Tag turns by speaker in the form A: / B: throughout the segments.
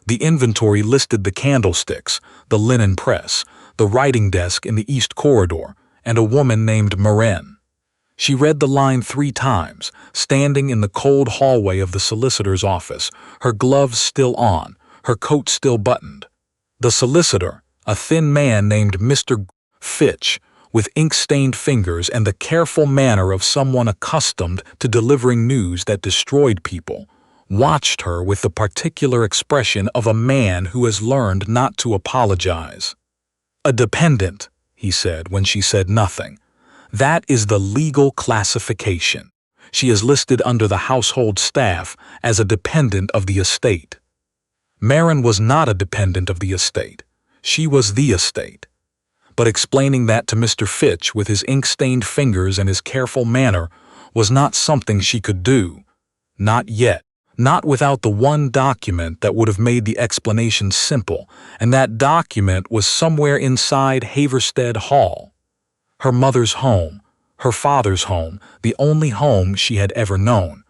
A: The inventory listed the candlesticks, the linen press, the writing desk in the east corridor, and a woman named Maren. She read the line 3 times, standing in the cold hallway of the solicitor's office, her gloves still on, her coat still buttoned. The solicitor, a thin man named Mr. Fitch, with ink-stained fingers and the careful manner of someone accustomed to delivering news that destroyed people, watched her with the particular expression of a man who has learned not to apologize. "A dependent," he said when she said nothing. "That is the legal classification. She is listed under the household staff as a dependent of the estate." Maren was not a dependent of the estate. She was the estate. But explaining that to Mr. Fitch with his ink-stained fingers and his careful manner was not something she could do. Not yet. Not without the one document that would have made the explanation simple, and that document was somewhere inside Havorstead Hall. Her mother's home, her father's home, the only home she had ever known,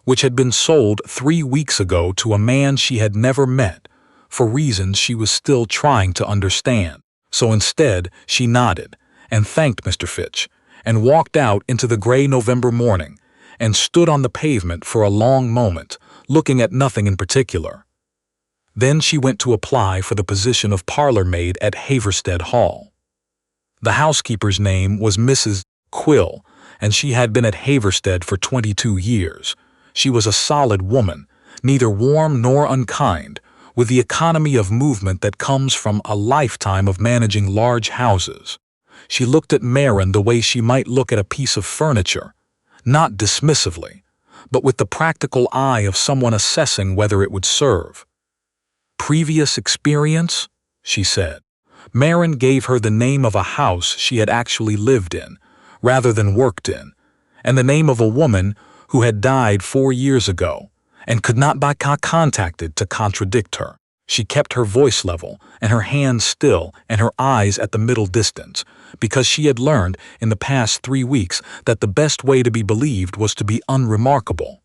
A: which had been sold 3 weeks ago to a man she had never met, for reasons she was still trying to understand. So instead, she nodded and thanked Mr. Fitch, and walked out into the gray November morning, and stood on the pavement for a long moment, looking at nothing in particular. Then she went to apply for the position of parlor maid at Havorstead Hall. The housekeeper's name was Mrs. Quill, and she had been at Havorstead for 22 years. She was a solid woman, neither warm nor unkind, with the economy of movement that comes from a lifetime of managing large houses. She looked at Maren the way she might look at a piece of furniture, not dismissively, but with the practical eye of someone assessing whether it would serve. "Previous experience?" she said. Maren gave her the name of a house she had actually lived in, rather than worked in, and the name of a woman who had died 4 years ago, and could not be contacted to contradict her. She kept her voice level and her hands still and her eyes at the middle distance, because she had learned in the past 3 weeks that the best way to be believed was to be unremarkable.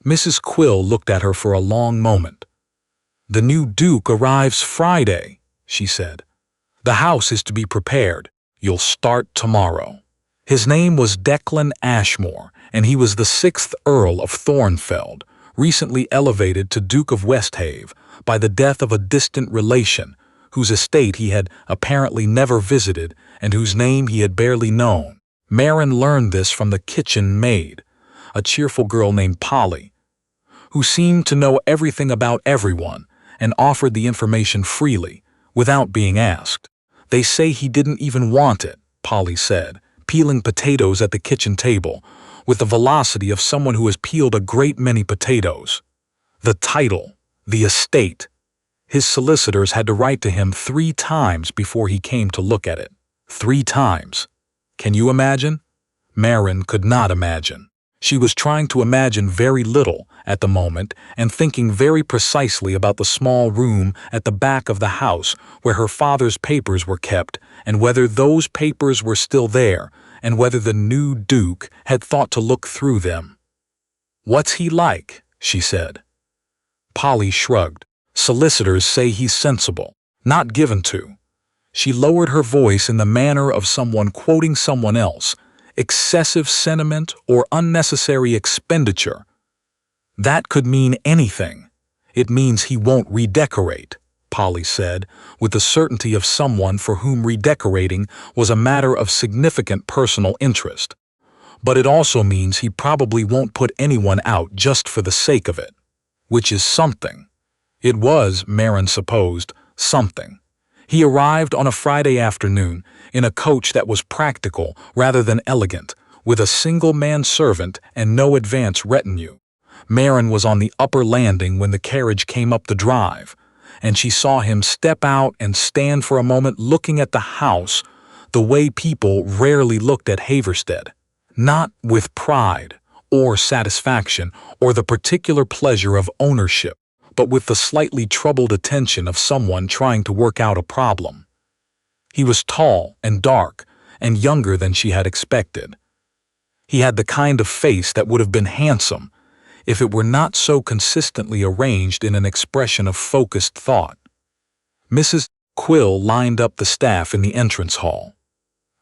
A: Mrs. Quill looked at her for a long moment. "The new Duke arrives Friday," she said. "The house is to be prepared. You'll start tomorrow." His name was Declan Ashmore, and he was the 6th Earl of Thornfeld, recently elevated to Duke of Westhave by the death of a distant relation, whose estate he had apparently never visited and whose name he had barely known. Maren learned this from the kitchen maid, a cheerful girl named Polly, who seemed to know everything about everyone and offered the information freely, without being asked. "They say he didn't even want it," Polly said, peeling potatoes at the kitchen table, with the velocity of someone who has peeled a great many potatoes. The title, the estate. His solicitors had to write to him 3 times before he came to look at it. 3 times. Can you imagine? Maren could not imagine. She was trying to imagine very little at the moment and thinking very precisely about the small room at the back of the house where her father's papers were kept, and whether those papers were still there, and whether the new Duke had thought to look through them. "What's he like?" she said. Polly shrugged. "Solicitors say he's sensible, not given to." She lowered her voice in the manner of someone quoting someone else. "Excessive sentiment or unnecessary expenditure. That could mean anything. It means he won't redecorate," Polly said, with the certainty of someone for whom redecorating was a matter of significant personal interest. "But it also means he probably won't put anyone out just for the sake of it." Which is something. It was, Maren supposed, something. He arrived on a Friday afternoon in a coach that was practical rather than elegant, with a single manservant and no advance retinue. Maren was on the upper landing when the carriage came up the drive, and she saw him step out and stand for a moment looking at the house the way people rarely looked at Havorstead, not with pride or satisfaction or the particular pleasure of ownership, but with the slightly troubled attention of someone trying to work out a problem. He was tall and dark and younger than she had expected. He had the kind of face that would have been handsome if it were not so consistently arranged in an expression of focused thought. Mrs. Quill lined up the staff in the entrance hall.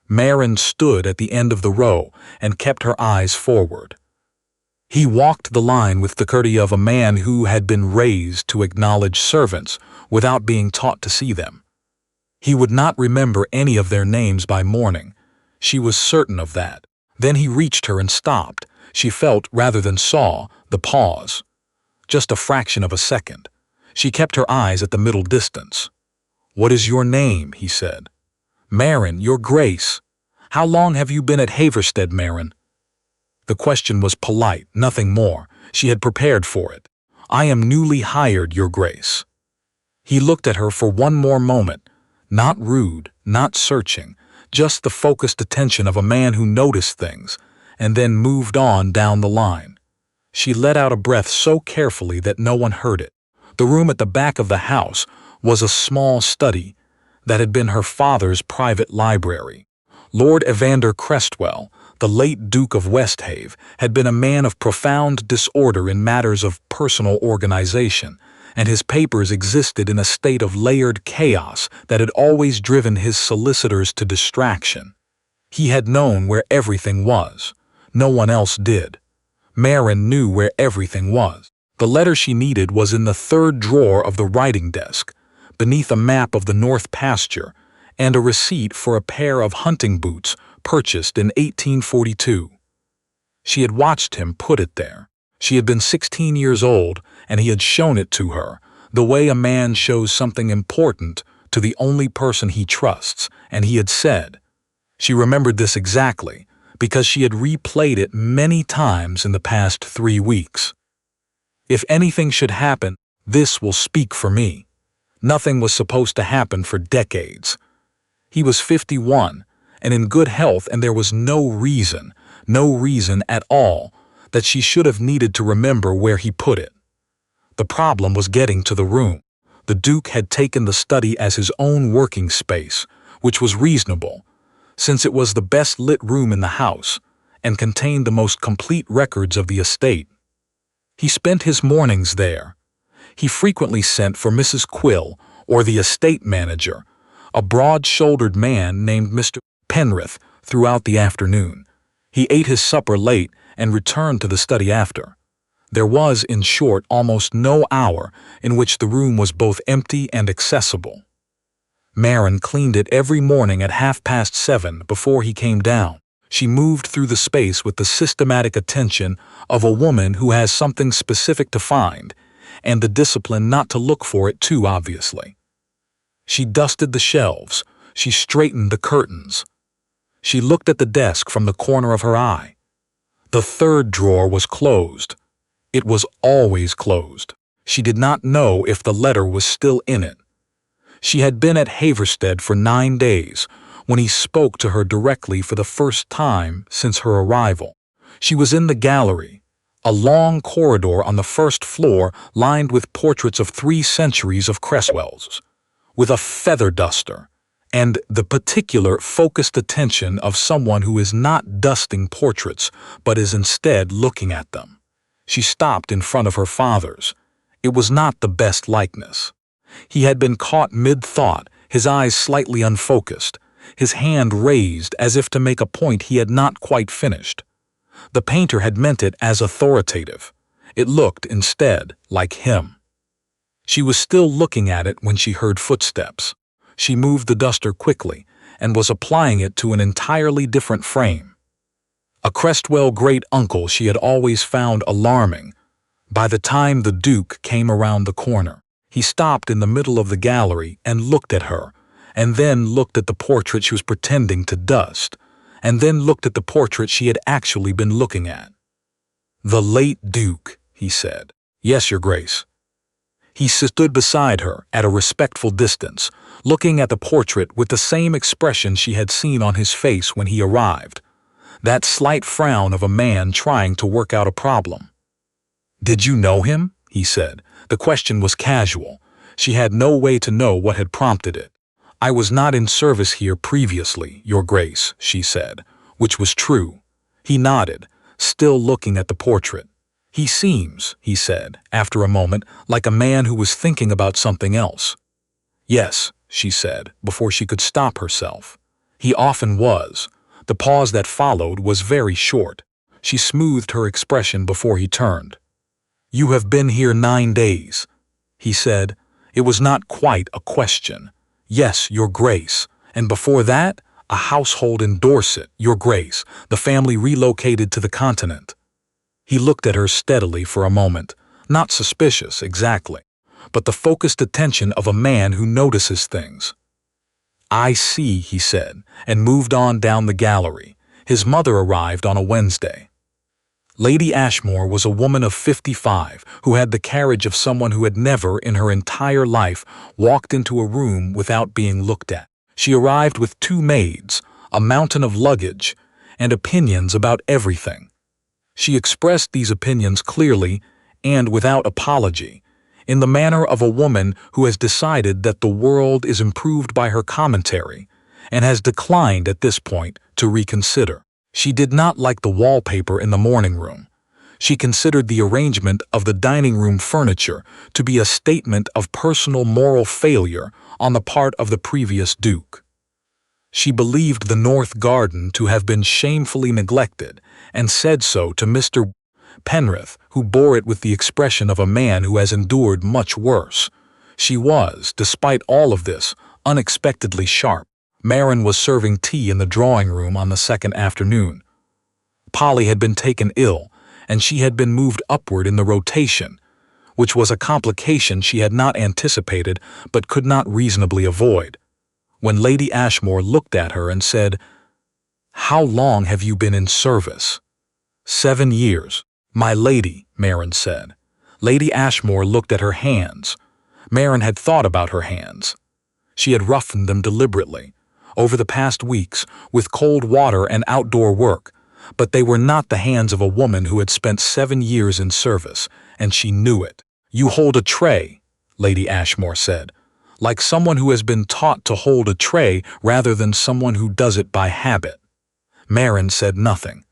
A: Maren stood at the end of the row and kept her eyes forward. He walked the line with the courtesy of a man who had been raised to acknowledge servants without being taught to see them. He would not remember any of their names by morning. She was certain of that. Then he reached her and stopped. She felt, rather than saw, the pause. Just a fraction of a second. She kept her eyes at the middle distance. "What is your name?" he said. "Maren, your grace. How long have you been at Havorstead, Maren?" The question was polite, nothing more. She had prepared for it. "I am newly hired, your grace." He looked at her for one more moment, not rude, not searching, just the focused attention of a man who noticed things, and then moved on down the line. She let out a breath so carefully that no one heard it. The room at the back of the house was a small study that had been her father's private library. Lord Evander Crestwell, the late Duke of Westhave, had been a man of profound disorder in matters of personal organization, and his papers existed in a state of layered chaos that had always driven his solicitors to distraction. He had known where everything was. No one else did. Maren knew where everything was. The letter she needed was in the third drawer of the writing desk, beneath a map of the North Pasture and a receipt for a pair of hunting boots purchased in 1842. She had watched him put it there. She had been 16 years old, and he had shown it to her, the way a man shows something important to the only person he trusts, and he had said. She remembered this exactly, because she had replayed it many times in the past 3 weeks. "If anything should happen, this will speak for me." Nothing was supposed to happen for decades. He was 51 and in good health, and there was no reason at all, that she should have needed to remember where he put it. The problem was getting to the room. The Duke had taken the study as his own working space, which was reasonable, since it was the best lit room in the house and contained the most complete records of the estate. He spent his mornings there. He frequently sent for Mrs. Quill or the estate manager, a broad-shouldered man named Mr. Penrith, throughout the afternoon. He ate his supper late and returned to the study after. There was, in short, almost no hour in which the room was both empty and accessible. Maren cleaned it every morning at 7:30 before he came down. She moved through the space with the systematic attention of a woman who has something specific to find, and the discipline not to look for it too obviously. She dusted the shelves. She straightened the curtains. She looked at the desk from the corner of her eye. The third drawer was closed. It was always closed. She did not know if the letter was still in it. She had been at Havorstead for 9 days when he spoke to her directly for the first time since her arrival. She was in the gallery, a long corridor on the first floor lined with portraits of 3 centuries of Crestwells, with a feather duster, and the particular focused attention of someone who is not dusting portraits but is instead looking at them. She stopped in front of her father's. It was not the best likeness. He had been caught mid-thought, his eyes slightly unfocused, his hand raised as if to make a point he had not quite finished. The painter had meant it as authoritative. It looked, instead, like him. She was still looking at it when she heard footsteps. She moved the duster quickly and was applying it to an entirely different frame. A Crestwell great-uncle she had always found alarming. By the time the Duke came around the corner, he stopped in the middle of the gallery and looked at her, and then looked at the portrait she was pretending to dust, and then looked at the portrait she had actually been looking at. "The late Duke," he said. "Yes, Your Grace." He stood beside her at a respectful distance, looking at the portrait with the same expression she had seen on his face when he arrived, that slight frown of a man trying to work out a problem. "Did you know him?" he said. The question was casual. She had no way to know what had prompted it. "I was not in service here previously, Your Grace," she said, which was true. He nodded, still looking at the portrait. He seems, he said, after a moment, like a man who was thinking about something else. Yes, she said, before she could stop herself. He often was. The pause that followed was very short. She smoothed her expression before he turned. You have been here 9 days, he said. It was not quite a question. Yes, Your Grace. And before that, a household in Dorset, Your Grace. The family relocated to the continent. He looked at her steadily for a moment, not suspicious exactly, but the focused attention of a man who notices things. I see, he said, and moved on down the gallery. His mother arrived on a Wednesday. Lady Ashmore was a woman of 55 who had the carriage of someone who had never in her entire life walked into a room without being looked at. She arrived with 2 maids, a mountain of luggage, and opinions about everything. She expressed these opinions clearly and without apology, in the manner of a woman who has decided that the world is improved by her commentary and has declined at this point to reconsider. She did not like the wallpaper in the morning room. She considered the arrangement of the dining room furniture to be a statement of personal moral failure on the part of the previous Duke. She believed the north garden to have been shamefully neglected and said so to Mr. Penrith, who bore it with the expression of a man who has endured much worse. She was, despite all of this, unexpectedly sharp. Maren was serving tea in the drawing room on the second afternoon. Polly had been taken ill, and she had been moved upward in the rotation, which was a complication she had not anticipated but could not reasonably avoid. When Lady Ashmore looked at her and said, How long have you been in service? 7 years. My lady, Maren said. Lady Ashmore looked at her hands. Maren had thought about her hands. She had roughened them deliberately, over the past weeks, with cold water and outdoor work, but they were not the hands of a woman who had spent 7 years in service, and she knew it. You hold a tray, Lady Ashmore said, like someone who has been taught to hold a tray rather than someone who does it by habit. Maren said nothing.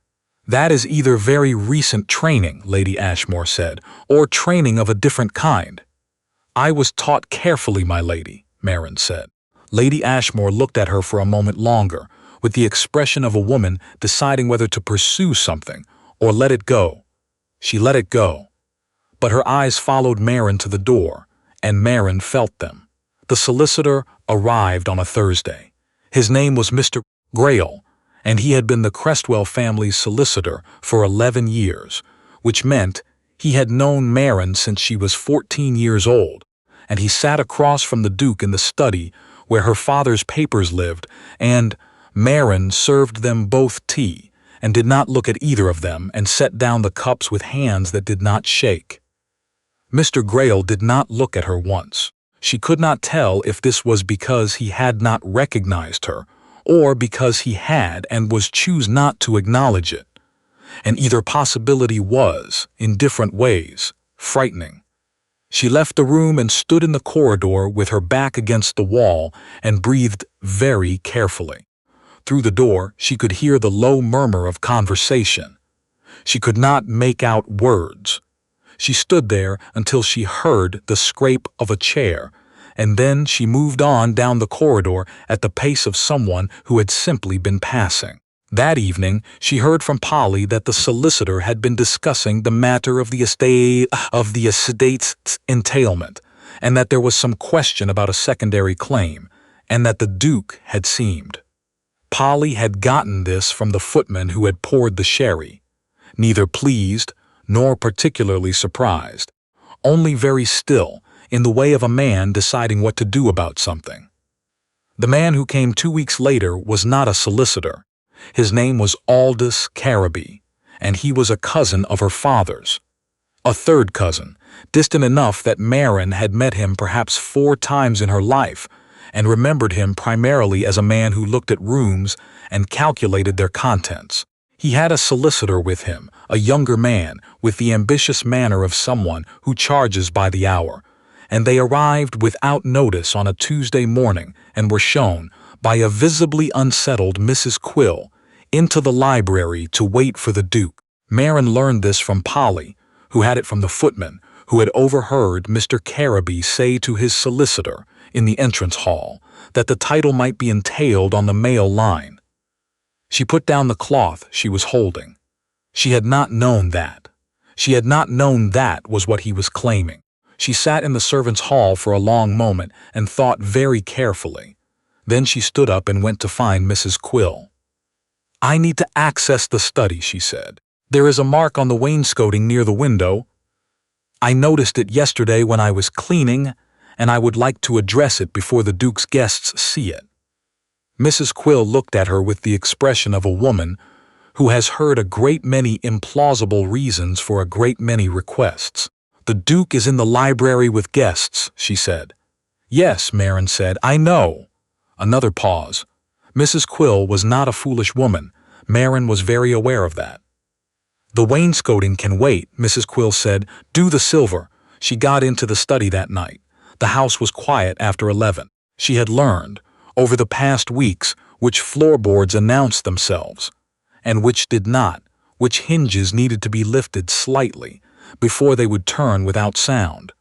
A: That is either very recent training, Lady Ashmore said, or training of a different kind. I was taught carefully, my lady, Maren said. Lady Ashmore looked at her for a moment longer, with the expression of a woman deciding whether to pursue something or let it go. She let it go. But her eyes followed Maren to the door, and Maren felt them. The solicitor arrived on a Thursday. His name was Mr. Grayle, and he had been the Crestwell family's solicitor for 11 years, which meant he had known Maren since she was 14 years old, and he sat across from the Duke in the study where her father's papers lived, and Maren served them both tea and did not look at either of them and set down the cups with hands that did not shake. Mr. Grayle did not look at her once. She could not tell if this was because he had not recognized her or because he had and was choose not to acknowledge it. And either possibility was, in different ways, frightening. She left the room and stood in the corridor with her back against the wall and breathed very carefully. Through the door, she could hear the low murmur of conversation. She could not make out words. She stood there until she heard the scrape of a chair, and then she moved on down the corridor at the pace of someone who had simply been passing. That evening, she heard from Polly that the solicitor had been discussing the matter of the estate's entailment, and that there was some question about a secondary claim, and that the Duke had seemed. Polly had gotten this from the footman who had poured the sherry, neither pleased nor particularly surprised, only very still, in the way of a man deciding what to do about something. The man who came 2 weeks later was not a solicitor. His name was Aldous Carraby, and he was a cousin of her father's. A third cousin, distant enough that Maren had met him perhaps 4 times in her life, and remembered him primarily as a man who looked at rooms and calculated their contents. He had a solicitor with him, a younger man with the ambitious manner of someone who charges by the hour, and they arrived without notice on a Tuesday morning and were shown, by a visibly unsettled Mrs. Quill, into the library to wait for the Duke. Maren learned this from Polly, who had it from the footman who had overheard Mr. Carraby say to his solicitor in the entrance hall that the title might be entailed on the male line. She put down the cloth she was holding. She had not known that. She had not known that was what he was claiming. She sat in the servants' hall for a long moment and thought very carefully. Then she stood up and went to find Mrs. Quill. "I need to access the study," she said. "There is a mark on the wainscoting near the window. I noticed it yesterday when I was cleaning, and I would like to address it before the Duke's guests see it." Mrs. Quill looked at her with the expression of a woman who has heard a great many implausible reasons for a great many requests. "The Duke is in the library with guests," she said. "Yes," Maren said, "I know." Another pause. Mrs. Quill was not a foolish woman. Maren was very aware of that. "The wainscoting can wait," Mrs. Quill said. "Do the silver." She got into the study that night. The house was quiet after 11. She had learned, over the past weeks, which floorboards announced themselves, and which did not, which hinges needed to be lifted slightly before they would turn without sound.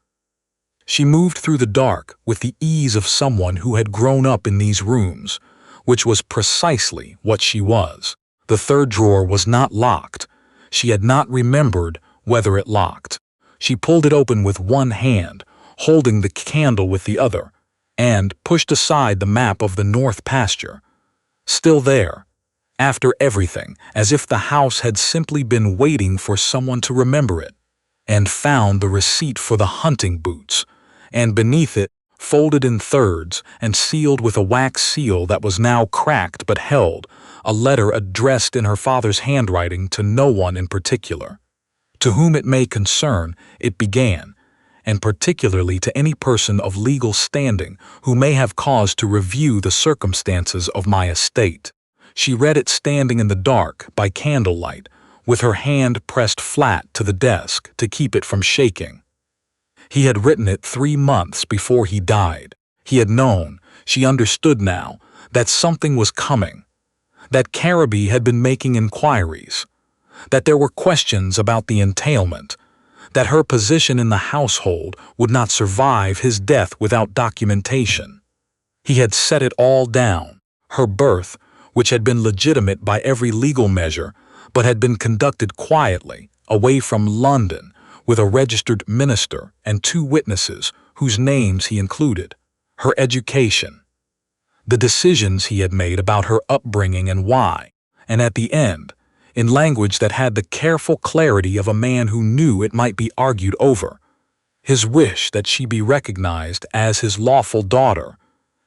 A: She moved through the dark with the ease of someone who had grown up in these rooms, which was precisely what she was. The third drawer was not locked. She had not remembered whether it locked. She pulled it open with one hand, holding the candle with the other, and pushed aside the map of the north pasture. Still there, after everything, as if the house had simply been waiting for someone to remember it, and found the receipt for the hunting boots, and beneath it, folded in thirds and sealed with a wax seal that was now cracked but held, a letter addressed in her father's handwriting to no one in particular. "To whom it may concern," it began, "and particularly to any person of legal standing who may have cause to review the circumstances of my estate." She read it standing in the dark by candlelight, with her hand pressed flat to the desk to keep it from shaking. He had written it 3 months before he died. He had known, she understood now, that something was coming, that Carraby had been making inquiries, that there were questions about the entailment, that her position in the household would not survive his death without documentation. He had set it all down, her birth, which had been legitimate by every legal measure, but had been conducted quietly, away from London, with a registered minister and 2 witnesses whose names he included, her education, the decisions he had made about her upbringing and why, and at the end, in language that had the careful clarity of a man who knew it might be argued over, his wish that she be recognized as his lawful daughter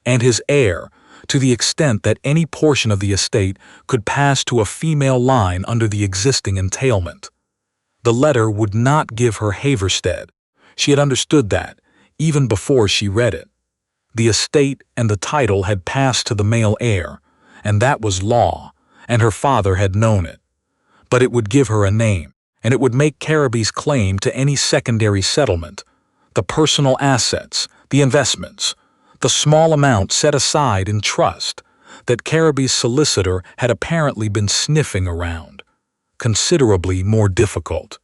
A: and his heir to the extent that any portion of the estate could pass to a female line under the existing entailment. The letter would not give her Havorstead. She had understood that, even before she read it. The estate and the title had passed to the male heir, and that was law, and her father had known it. But it would give her a name, and it would make Carraby's claim to any secondary settlement, the personal assets, the investments, the small amount set aside in trust that Carraby's solicitor had apparently been sniffing around, considerably more difficult.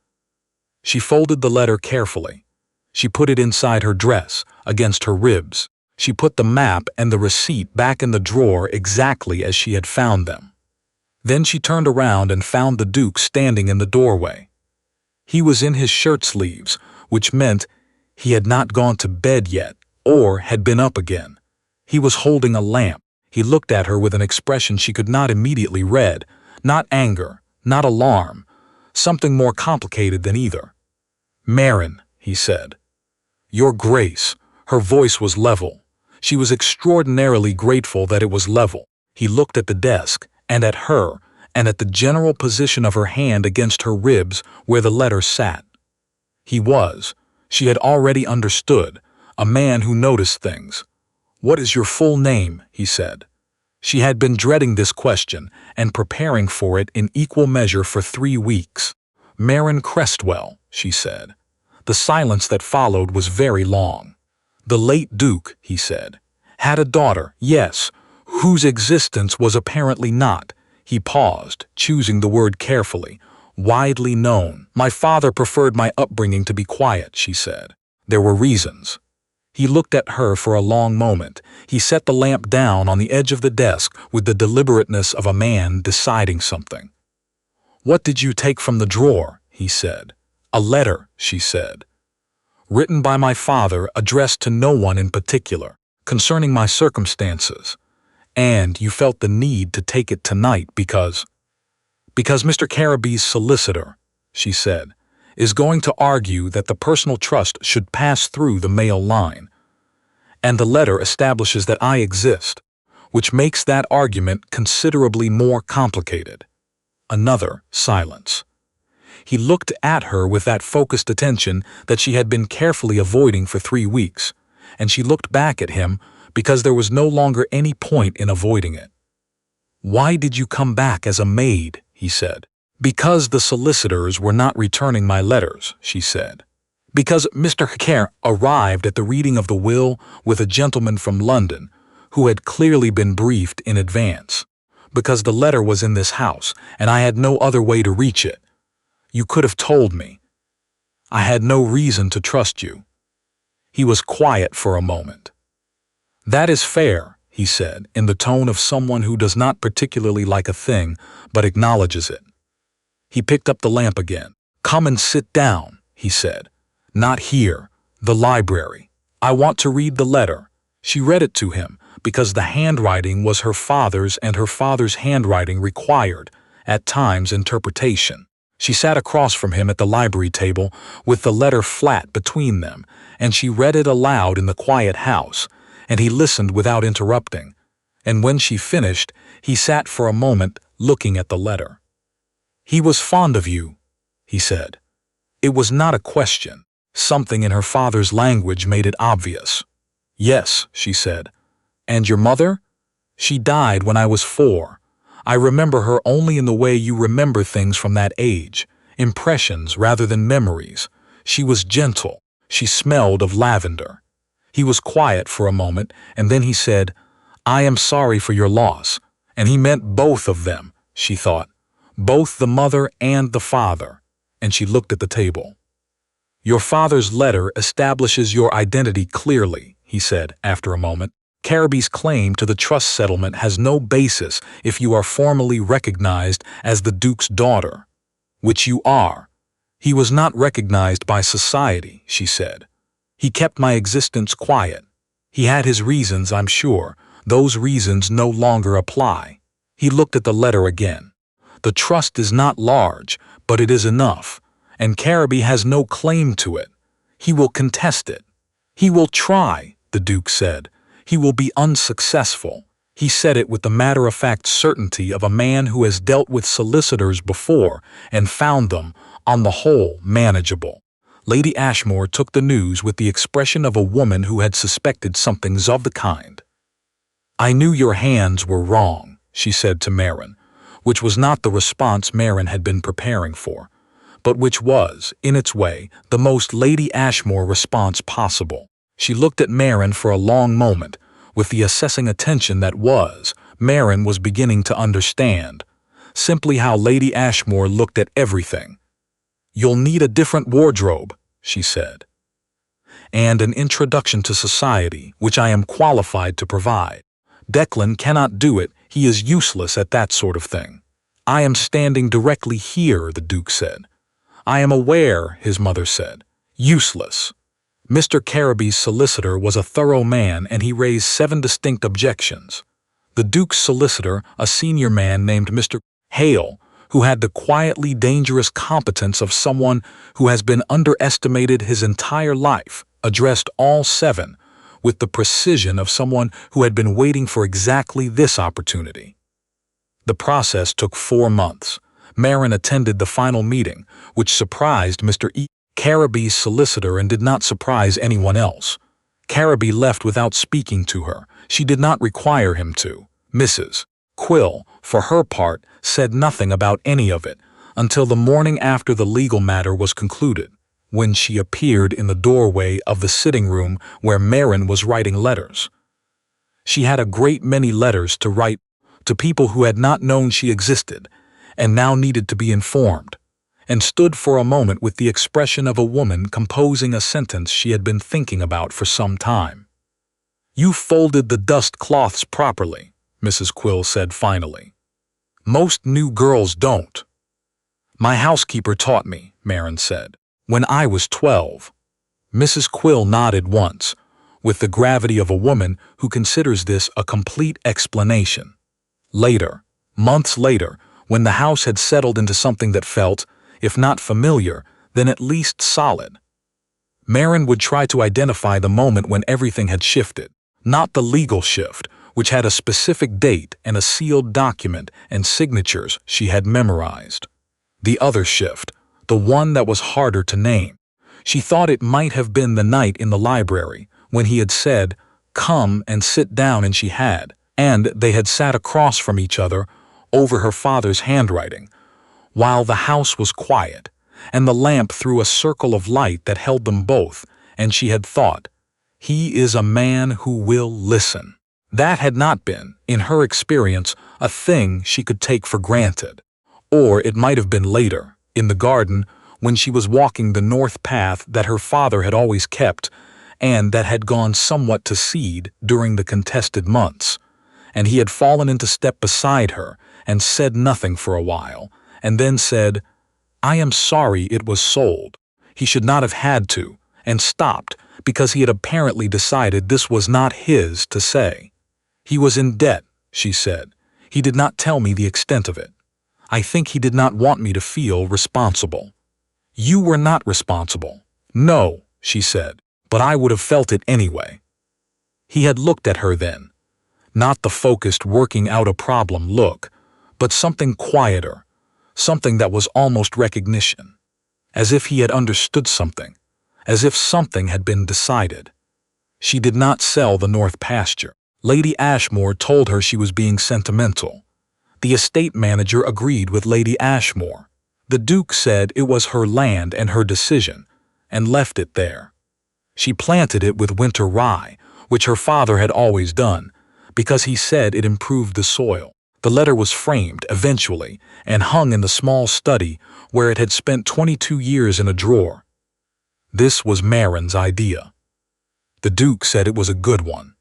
A: She folded the letter carefully. She put it inside her dress, against her ribs. She put the map and the receipt back in the drawer exactly as she had found them. Then she turned around and found the Duke standing in the doorway. He was in his shirt sleeves, which meant he had not gone to bed yet, or had been up again. He was holding a lamp. He looked at her with an expression she could not immediately read, not anger, not alarm, something more complicated than either. "Maren," he said. "Your Grace." Her voice was level. She was extraordinarily grateful that it was level. He looked at the desk, and at her, and at the general position of her hand against her ribs where the letter sat. He was, she had already understood, a man who noticed things. "What is your full name?" he said. She had been dreading this question and preparing for it in equal measure for 3 weeks. "Maren Crestwell," she said. The silence that followed was very long. "The late Duke," he said, "had a daughter, yes, whose existence was apparently not," he paused, choosing the word carefully, widely known. My father preferred my upbringing to be quiet, she said. There were reasons. He looked at her for a long moment. He set the lamp down on the edge of the desk with the deliberateness of a man deciding something. What did you take from the drawer? He said. A letter, she said. Written by my father, addressed to no one in particular, concerning my circumstances. And you felt the need to take it tonight because Mr. Carraby's solicitor, she said, is going to argue that the personal trust should pass through the male line. And the letter establishes that I exist, which makes that argument considerably more complicated. Another silence. He looked at her with that focused attention that she had been carefully avoiding for 3 weeks, and she looked back at him because there was no longer any point in avoiding it. Why did you come back as a maid? He said. Because the solicitors were not returning my letters, she said. Because Mr. Hare arrived at the reading of the will with a gentleman from London who had clearly been briefed in advance. Because the letter was in this house and I had no other way to reach it. You could have told me. I had no reason to trust you. He was quiet for a moment. That is fair, he said, in the tone of someone who does not particularly like a thing, but acknowledges it. He picked up the lamp again. Come and sit down, he said. Not here, the library. I want to read the letter. She read it to him, because the handwriting was her father's and her father's handwriting required, at times, interpretation. She sat across from him at the library table with the letter flat between them, and she read it aloud in the quiet house, and he listened without interrupting. And when she finished, he sat for a moment looking at the letter. He was fond of you, he said. It was not a question. Something in her father's language made it obvious. Yes, she said. And your mother? She died when I was 4. I remember her only in the way you remember things from that age, impressions rather than memories. She was gentle. She smelled of lavender. He was quiet for a moment, and then he said, I am sorry for your loss. And he meant both of them, she thought. Both the mother and the father. And she looked at the table. Your father's letter establishes your identity clearly, he said after a moment. Carraby's claim to the trust settlement has no basis if you are formally recognized as the Duke's daughter, which you are. He was not recognized by society, she said. He kept my existence quiet. He had his reasons, I'm sure. Those reasons no longer apply. He looked at the letter again. The trust is not large, but it is enough, and Carraby has no claim to it. He will contest it. He will try, the Duke said. He will be unsuccessful. He said it with the matter-of-fact certainty of a man who has dealt with solicitors before and found them, on the whole, manageable. Lady Ashmore took the news with the expression of a woman who had suspected something of the kind. I knew your hands were wrong, she said to Maren, which was not the response Maren had been preparing for, but which was, in its way, the most Lady Ashmore response possible. She looked at Maren for a long moment, with the assessing attention that Maren was beginning to understand, simply how Lady Ashmore looked at everything. You'll need a different wardrobe, she said, and an introduction to society, which I am qualified to provide. Declan cannot do it. He is useless at that sort of thing. I am standing directly here, the Duke said. I am aware, his mother said. Useless. Mr. Carraby's solicitor was a thorough man, and he raised 7 distinct objections. The Duke's solicitor, a senior man named Mr. Hale, who had the quietly dangerous competence of someone who has been underestimated his entire life, addressed all 7 with the precision of someone who had been waiting for exactly this opportunity. The process took 4 months. Maren attended the final meeting, which surprised Mr. Carraby's solicitor and did not surprise anyone else. Carraby left without speaking to her. She did not require him to. Mrs. Quill, for her part, said nothing about any of it until the morning after the legal matter was concluded, when she appeared in the doorway of the sitting room where Maren was writing letters. She had a great many letters to write to people who had not known she existed and now needed to be informed. and stood for a moment with the expression of a woman composing a sentence she had been thinking about for some time. "You folded the dust cloths properly," Mrs. Quill said finally. "Most new girls don't." "My housekeeper taught me," Maren said, "when I was 12. Mrs. Quill nodded once, with the gravity of a woman who considers this a complete explanation. Later, months later, when the house had settled into something that felt, if not familiar, then at least solid, Maren would try to identify the moment when everything had shifted. Not the legal shift, which had a specific date and a sealed document and signatures she had memorized. The other shift, the one that was harder to name. She thought it might have been the night in the library when he had said, "Come and sit down," and she had, and they had sat across from each other over her father's handwriting, while the house was quiet, and the lamp threw a circle of light that held them both, and she had thought, "He is a man who will listen." That had not been, in her experience, a thing she could take for granted. Or it might have been later, in the garden, when she was walking the north path that her father had always kept, and that had gone somewhat to seed during the contested months, and he had fallen into step beside her and said nothing for a while, and then said, "I am sorry it was sold." He should not have had to, and stopped, because he had apparently decided this was not his to say. "He was in debt," she said. "He did not tell me the extent of it. I think he did not want me to feel responsible." "You were not responsible." "No," she said, "but I would have felt it anyway." He had looked at her then. Not the focused working out a problem look, but something quieter, something that was almost recognition. As if he had understood something, as if something had been decided. She did not sell the north pasture. Lady Ashmore told her she was being sentimental. The estate manager agreed with Lady Ashmore. The Duke said it was her land and her decision, and left it there. She planted it with winter rye, which her father had always done, because he said it improved the soil. The letter was framed, eventually, and hung in the small study where it had spent 22 years in a drawer. This was Maren's idea. The Duke said it was a good one.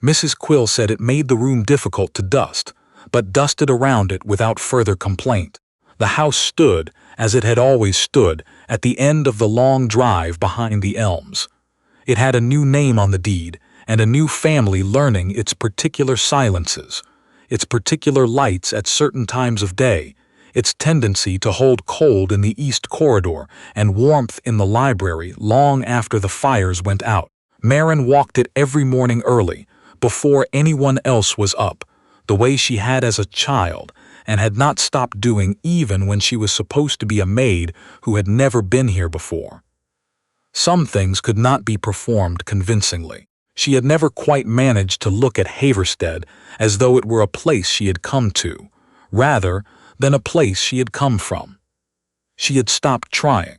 A: Mrs. Quill said it made the room difficult to dust, but dusted around it without further complaint. The house stood, as it had always stood, at the end of the long drive behind the elms. It had a new name on the deed, and a new family learning its particular silences, its particular lights at certain times of day, its tendency to hold cold in the east corridor and warmth in the library long after the fires went out. Maren walked it every morning early, before anyone else was up, the way she had as a child, and had not stopped doing even when she was supposed to be a maid who had never been here before. Some things could not be performed convincingly. She had never quite managed to look at Havorstead as though it were a place she had come to, rather than a place she had come from. She had stopped trying.